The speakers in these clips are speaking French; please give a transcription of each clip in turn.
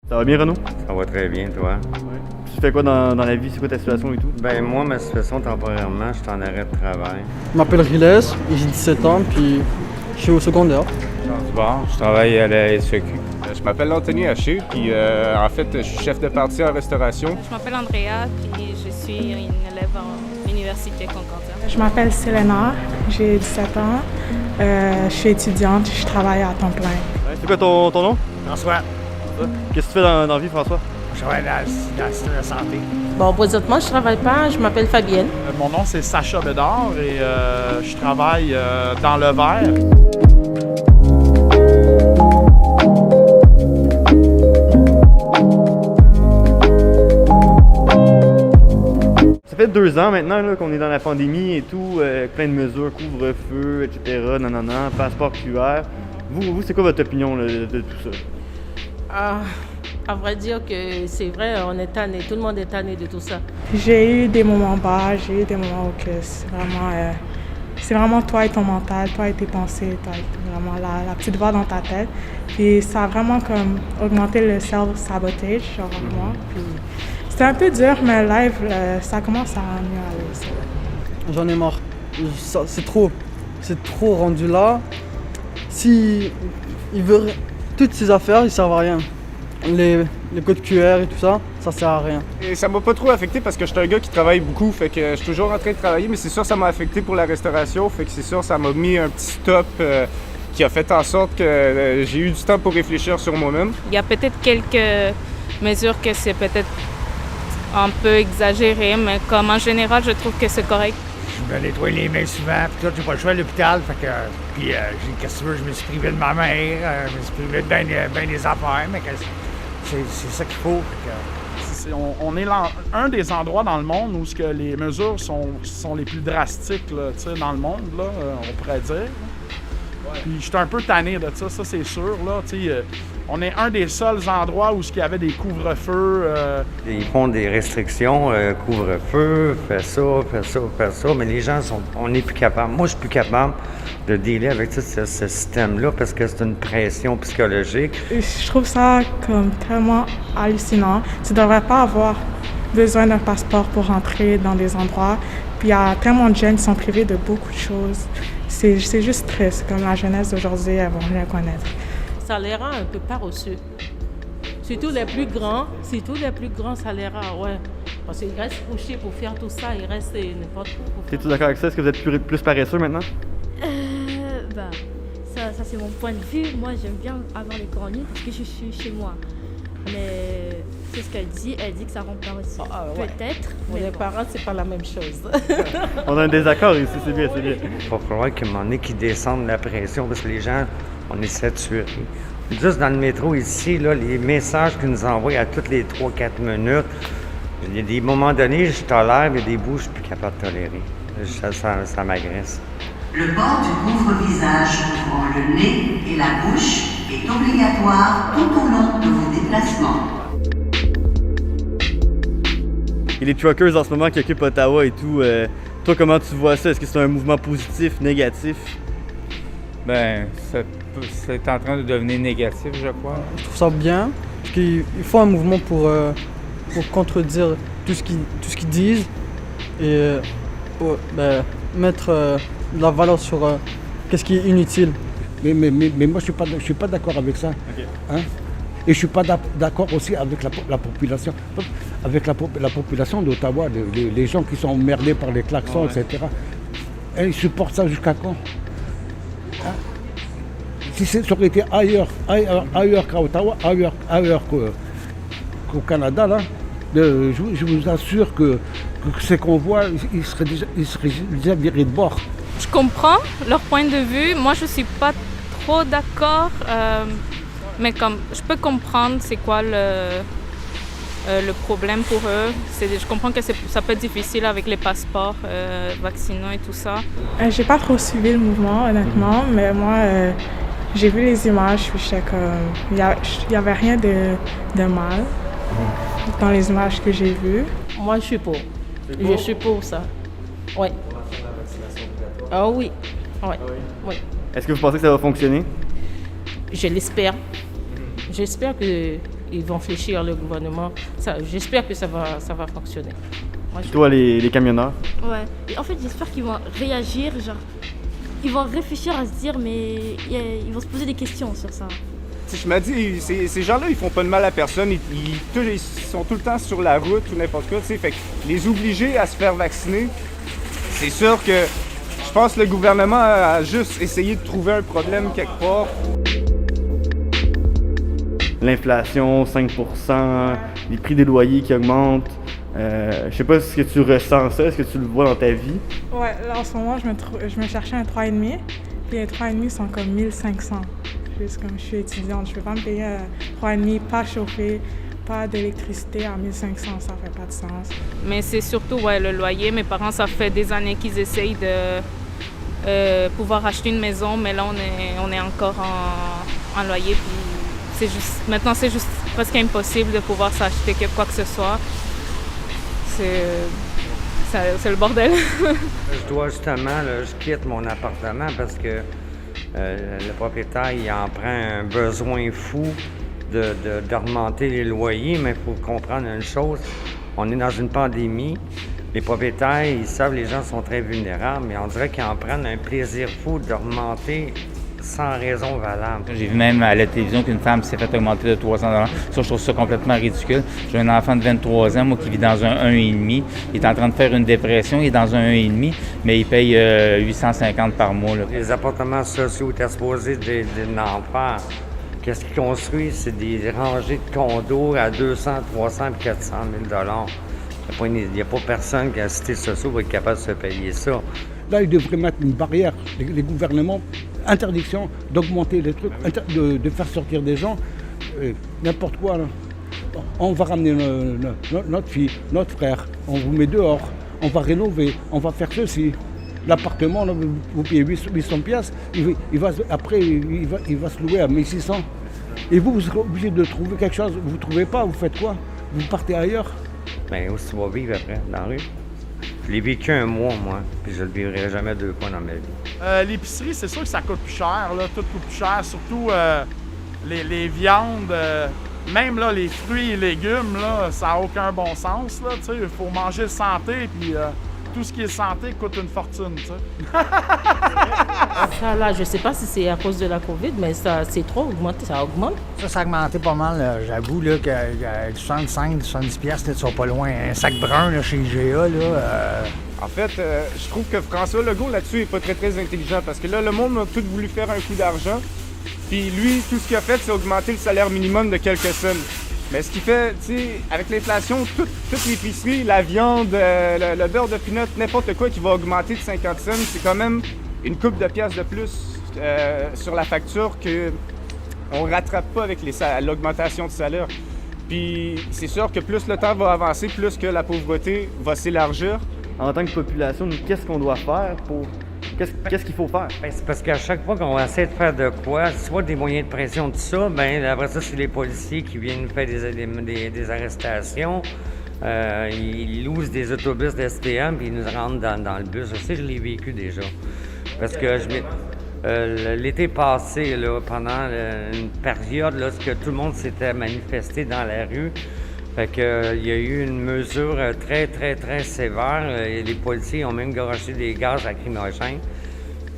Ça va bien, Renaud? Ça va très bien, toi? Ouais. Tu fais quoi dans la vie? C'est quoi ta situation et tout? Ben moi, ma situation temporairement, je suis en arrêt de travail. Je m'appelle Riles, j'ai 17 ans, puis je suis au secondaire. Bon, je travaille à la SEQ. Je m'appelle Anthony Haché, puis en fait, je suis chef de partie en restauration. Je m'appelle Andrea, puis je suis une élève en université Concordia. Je m'appelle Selena, j'ai 17 ans, je suis étudiante, je travaille à temps plein. Ouais, c'est quoi ton nom? François, Qu'est-ce que tu fais dans la vie, François? je travaille dans le système de santé. Bon, présentement, je travaille pas, je m'appelle Fabienne. Mon nom, c'est Sacha Bédard et je travaille dans le verre. Ça fait 2 ans maintenant là, qu'on est dans la pandémie et tout, plein de mesures, couvre-feu, etc., nanana, passeport QR. Vous, c'est quoi votre opinion là, de tout ça? À vrai dire que c'est vrai, on est tanné, tout le monde est tanné de tout ça. J'ai eu des moments bas, j'ai eu des moments où que c'est vraiment toi et ton mental, toi et tes pensées, toi et vraiment la petite voix dans ta tête. Puis ça a vraiment comme augmenté le self-sabotage, genre moi. Puis c'était un peu dur, mais live, ça commence à mieux aller. Ça. J'en ai marre. C'est trop rendu là. Si il veut toutes ces affaires, ils servent à rien. Les codes QR et tout ça, ça sert à rien. Et ça m'a pas trop affecté parce que je suis un gars qui travaille beaucoup, fait que je suis toujours en train de travailler, mais c'est sûr ça m'a affecté pour la restauration, fait que c'est sûr ça m'a mis un petit stop qui a fait en sorte que j'ai eu du temps pour réfléchir sur moi-même. Il y a peut-être quelques mesures que c'est peut-être un peu exagéré, mais comme en général, je trouve que c'est correct. Je me nettoie les mains souvent, puis là, j'ai pas le choix à l'hôpital, fait que, puis qu'est-ce que tu veux, je me suis privé de ma mère, je me suis privé de bien des affaires, mais c'est ça qu'il faut. On est un des endroits dans le monde où les mesures sont les plus drastiques là, dans le monde, là, on pourrait dire. Puis je suis un peu tanné de ça c'est sûr. Là, on est un des seuls endroits où il y avait des couvre-feux. Ils font des restrictions, couvre-feu, fais ça, mais les gens on n'est plus capable. Moi, je suis plus capable de dealer avec ce système-là parce que c'est une pression psychologique. Je trouve ça comme tellement hallucinant. Tu ne devrais pas avoir besoin d'un passeport pour rentrer dans des endroits. Puis il y a tellement de jeunes qui sont privés de beaucoup de choses. C'est juste triste, comme la jeunesse d'aujourd'hui, elles vont rien connaître. Ça les rend un peu paresseux. Surtout les plus grands, ça les rend, ouais. Parce qu'ils restent couchés pour faire tout ça, ils restent n'importe où. Es-tu d'accord avec ça? Est-ce que vous êtes plus paresseux maintenant? Ça c'est mon point de vue. Moi, j'aime bien avoir les cours en ligne parce que je suis chez moi. Mais c'est ce qu'elle dit. Elle dit que ça rend paresseux. Ouais. Peut-être. Pour les parents, c'est pas la même chose. On a un désaccord ici, c'est bien. Il va falloir qu'à un moment donné qu'ils descendent la pression parce que les gens, on est saturés. Juste dans le métro ici, là, les messages qu'ils nous envoient à toutes les 3-4 minutes, il y a des moments donnés, je tolère, mais des bouts, je suis plus capable de tolérer. Ça m'agresse. Le port du couvre-visage couvrant le nez et la bouche est obligatoire tout au long de vos déplacements. Et les truckers en ce moment qui occupent Ottawa et tout, toi comment tu vois ça? Est-ce que c'est un mouvement positif, négatif? Ben, c'est en train de devenir négatif, je crois. Je trouve ça bien, parce qu'il faut un mouvement pour contredire tout ce qu'ils disent et mettre de la valeur sur qu'est-ce qui est inutile. Mais moi, je suis pas d'accord avec ça. Okay. Hein? Et je suis pas d'accord aussi avec la population. Avec la population d'Ottawa, les gens qui sont emmerdés par les klaxons, etc. Et ils supportent ça jusqu'à quand? Hein? Si ça aurait été ailleurs qu'à Ottawa, ailleurs qu'au Canada, là, je vous assure que ces convois, ils seraient déjà virés de bord. Je comprends leur point de vue. Moi, je suis pas trop d'accord, mais comme je peux comprendre c'est quoi le problème pour eux. Je comprends que ça peut être difficile avec les passeports vaccinaux et tout ça. J'ai pas trop suivi le mouvement, honnêtement, mais moi, j'ai vu les images, puis j'étais comme... Il y avait rien de mal dans les images que j'ai vues. Moi, je suis pour. Je suis pour ça. Oui. Ah oui. Oui. Est-ce que vous pensez que ça va fonctionner? Je l'espère. J'espère que ils vont fléchir le gouvernement. J'espère que ça va fonctionner. Moi, Puis toi, les camionneurs? Ouais. Et en fait, j'espère qu'ils vont réagir, genre, ils vont réfléchir à se dire, mais ils vont se poser des questions sur ça. Je me dis, ces gens-là, ils font pas de mal à personne. Ils sont tout le temps sur la route ou n'importe quoi. Fait que les obliger à se faire vacciner, c'est sûr que je pense que le gouvernement a juste essayé de trouver un problème quelque part. L'inflation, 5%, les prix des loyers qui augmentent. Je sais pas si tu ressens ça, est-ce que tu le vois dans ta vie? Ouais, là en ce moment, je me cherchais un 3,5, puis les 3,5 sont comme 1500. Juste comme je suis étudiante, je peux pas me payer un 3,5, pas chauffé, pas d'électricité à 1500, ça fait pas de sens. Mais c'est surtout le loyer. Mes parents, ça fait des années qu'ils essayent de pouvoir acheter une maison, mais là, on est encore en loyer. Puis maintenant, c'est juste presque impossible de pouvoir s'acheter quoi que ce soit. C'est le bordel. Je dois justement, je quitte mon appartement parce que le propriétaire, il en prend un besoin fou d'augmenter les loyers, mais il faut comprendre une chose, on est dans une pandémie, les propriétaires, ils savent que les gens sont très vulnérables, mais on dirait qu'ils en prennent un plaisir fou d'augmenter sans raison valable. J'ai vu même à la télévision qu'une femme s'est fait augmenter de 300 $. Ça, je trouve ça complètement ridicule. J'ai un enfant de 23 ans, moi, qui vit dans un 1,5. Il est en train de faire une dépression, il est dans un 1,5, mais il paye 850 par mois. Là. Les appartements sociaux étaient supposés d'un enfer. Qu'est-ce qu'ils construisent? C'est des rangées de condos à 200, 300 et 400 000 $. Il n'y a pas personne qui a cité sociaux pour être capable de se payer ça. Là, ils devraient mettre une barrière, les gouvernements, interdiction d'augmenter les trucs, de faire sortir des gens, n'importe quoi. Là. On va ramener notre fille, notre frère, on vous met dehors, on va rénover, on va faire ceci. L'appartement, là, vous payez 800 piastres, après il va se louer à 1600. Et vous serez obligé de trouver quelque chose, vous ne trouvez pas, vous faites quoi? Vous partez ailleurs? Bien, où tu vas vivre après, dans la rue? Je l'ai vécu un mois, moi, puis je le vivrai jamais 2 fois dans ma vie. L'épicerie, c'est sûr que ça coûte plus cher, là. Tout coûte plus cher, surtout les viandes, même là, les fruits et légumes, là, ça n'a aucun bon sens. Il faut manger santé, puis tout ce qui est santé coûte une fortune. Ça, là, je sais pas si c'est à cause de la COVID, mais c'est trop augmenté, ça augmente. Ça a augmenté pas mal. Là. J'avoue là, que 65-70 piastres, tu sont pas loin. Un sac brun là, chez IGA. En fait, je trouve que François Legault là-dessus est pas très très intelligent parce que là, le monde a tout voulu faire un coup d'argent. Puis lui, tout ce qu'il a fait, c'est augmenter le salaire minimum de quelques cents. Mais ce qui fait, tu sais, avec l'inflation, toute l'épicerie, la viande, le beurre de pinot, n'importe quoi qui va augmenter de 50 cents, c'est quand même une couple de piastres de plus sur la facture qu'on ne rattrape pas avec l'augmentation de salaire. Puis c'est sûr que plus le temps va avancer, plus que la pauvreté va s'élargir. En tant que population, nous, qu'est-ce qu'on doit faire pour... Qu'est-ce qu'il faut faire? Ben, c'est parce qu'à chaque fois qu'on va essayer de faire de quoi, soit des moyens de pression, tout ça, bien après ça, c'est les policiers qui viennent faire des arrestations. Ils louent des autobus de STM puis ils nous rentrent dans le bus. Ça, je l'ai vécu déjà. Parce que l'été passé, là, pendant une période là, que tout le monde s'était manifesté dans la rue, fait que, il y a eu une mesure très, très, très sévère. Et les policiers ont même garoché des gaz lacrymogènes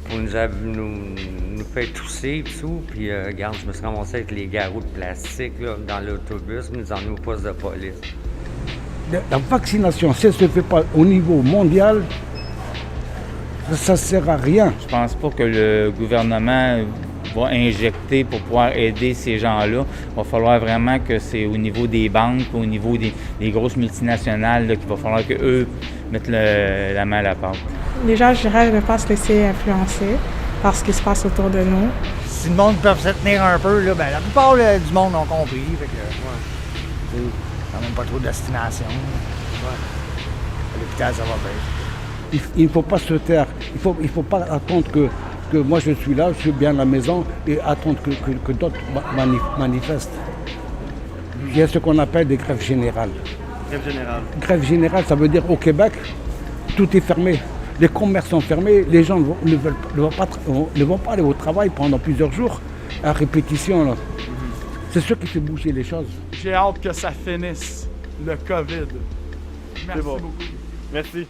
pour nous faire tousser et tout. Puis, regarde, je me suis ramassé avec les garrots de plastique là, dans l'autobus, nous emmenés au poste de police. La vaccination, si elle ne se fait pas au niveau mondial, ça ne sert à rien. Je pense pas que le gouvernement va injecter pour pouvoir aider ces gens-là. Il va falloir vraiment que c'est au niveau des banques, au niveau des grosses multinationales, là, qu'il va falloir qu'eux mettent la main à la pâte. Déjà, je dirais de ne pas se laisser influencer par ce qui se passe autour de nous. Si le monde peut se tenir un peu, là, ben, la plupart du monde ont compris. Fait que, quand même pas trop de destination. À l'hôpital, ça va bien. Il ne faut pas se taire. Il faut pas attendre que moi je suis là, je suis bien à la maison et attendre que d'autres manifestent. Il y a ce qu'on appelle des grèves générales. Grève générale. Grève générale, ça veut dire au Québec, tout est fermé. Les commerces sont fermés, les gens ne vont pas aller au travail pendant plusieurs jours à répétition. Là. C'est ce qui fait bouger les choses. J'ai hâte que ça finisse, le COVID. Merci bon. beaucoup. Merci.